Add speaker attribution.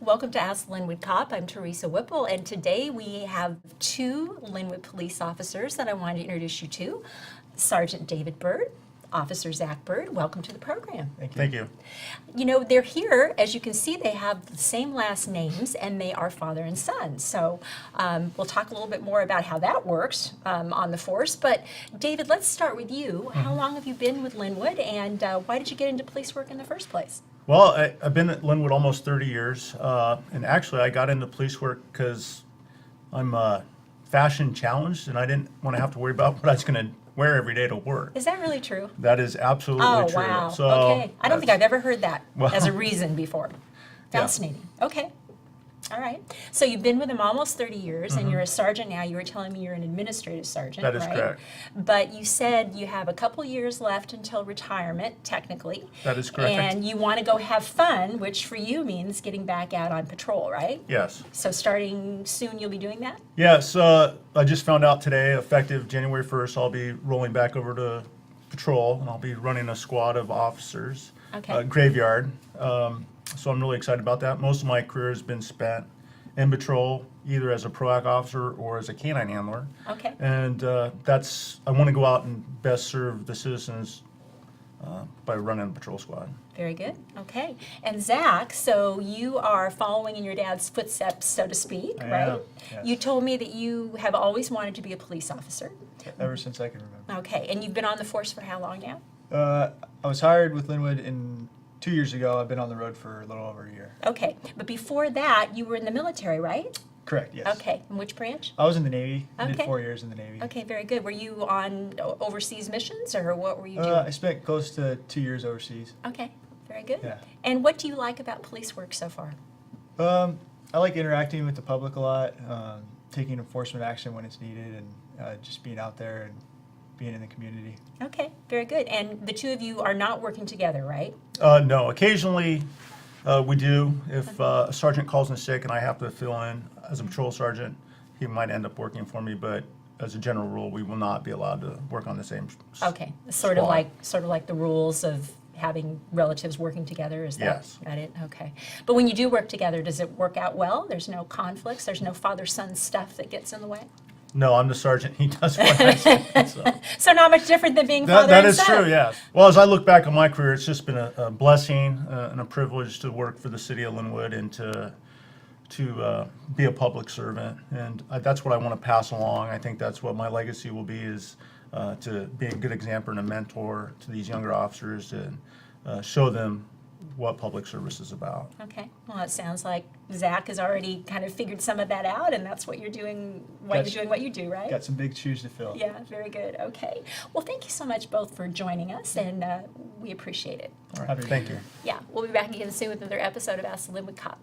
Speaker 1: Welcome to Ask Lynnwood Cop. I'm Teresa Whipple, and today we have two Lynnwood police officers that I wanted to introduce you to. Sergeant David Byrd, Officer Zach Byrd. Welcome to the program.
Speaker 2: Thank you.
Speaker 1: You know, they're here, as you can see, they have the same last names, and they are father and son. So we'll talk a little bit more about how that works on the force. But David, let's start with you. How long have you been with Lynnwood, and why did you get into police work in the first place?
Speaker 2: Well, I've been at Lynnwood almost 30 years, and actually I got into police work because I'm fashion challenged, and I didn't want to have to worry about what I was going to wear every day to work.
Speaker 1: Is that really true?
Speaker 2: That is absolutely true.
Speaker 1: Wow.
Speaker 2: So
Speaker 1: okay. I don't think I've ever heard that
Speaker 2: Well,
Speaker 1: as a reason before. Fascinating. Yeah. Okay. All right. So you've been with him almost 30 years, and you're a sergeant now. You were telling me you're an administrative sergeant,
Speaker 2: That is
Speaker 1: right?
Speaker 2: correct.
Speaker 1: But you said you have a couple years left until retirement, technically.
Speaker 2: That is correct.
Speaker 1: And you want to go have fun, which for you means getting back out on patrol, right?
Speaker 2: Yes.
Speaker 1: So starting soon, you'll be doing that?
Speaker 2: Yes. I just found out today, effective January 1st, I'll be rolling back over to patrol, and I'll be running a squad of officers,
Speaker 1: Okay.
Speaker 2: graveyard. So I'm really excited about that. Most of my career has been spent in patrol, either as a PROAC officer or as a canine handler.
Speaker 1: Okay.
Speaker 2: And I want to go out and best serve the citizens by running a patrol squad.
Speaker 1: Very good. Okay. And Zach, so you are following in your dad's footsteps, so to speak,
Speaker 3: I
Speaker 1: right?
Speaker 3: am, yes.
Speaker 1: You told me that you have always wanted to be a police officer.
Speaker 3: Ever since I can remember.
Speaker 1: Okay. And you've been on the force for how long now?
Speaker 3: I was hired with Lynnwood 2 years ago. I've been on the road for a little over a year.
Speaker 1: Okay. But before that, you were in the military, right?
Speaker 3: Correct, yes.
Speaker 1: Okay. In which branch?
Speaker 3: I was in the Navy. I
Speaker 1: Okay.
Speaker 3: did 4 years in the Navy.
Speaker 1: Okay, very good. Were you on overseas missions, or what were you doing?
Speaker 3: I spent close to 2 years overseas.
Speaker 1: Okay, very good.
Speaker 3: Yeah.
Speaker 1: And what do you like about police work so far?
Speaker 3: I like interacting with the public a lot, taking enforcement action when it's needed, and just being out there and being in the community.
Speaker 1: Okay, very good. And the two of you are not working together, right?
Speaker 2: No, occasionally we do. If a sergeant calls in sick and I have to fill in as a patrol sergeant, he might end up working for me, but as a general rule, we will not be allowed to work on the same
Speaker 1: Okay, sort of
Speaker 2: squad.
Speaker 1: like the rules of having relatives working together, is that
Speaker 2: Yes.
Speaker 1: got it? Okay. But when you do work together, does it work out well? There's no conflicts, there's no father-son stuff that gets in the way?
Speaker 2: No, I'm the sergeant. He does what I say. So.
Speaker 1: So not much different than being father
Speaker 2: That
Speaker 1: and
Speaker 2: is
Speaker 1: son.
Speaker 2: true, yes. Well, as I look back on my career, it's just been a blessing and a privilege to work for the city of Lynnwood and to be a public servant. And that's what I want to pass along. I think that's what my legacy will be, is to be a good example and a mentor to these younger officers and show them what public service is about.
Speaker 1: Okay, well, it sounds like Zach has already kind of figured some of that out, and that's what you're doing, what you do, right?
Speaker 3: Got some big shoes to fill.
Speaker 1: Yeah, very good. Okay. Well, thank you so much both for joining us, and we appreciate it.
Speaker 2: All right,
Speaker 3: Happy to be
Speaker 2: thank
Speaker 3: here.
Speaker 2: you.
Speaker 1: Yeah, we'll be back again soon with another episode of Ask the Lynnwood Cop.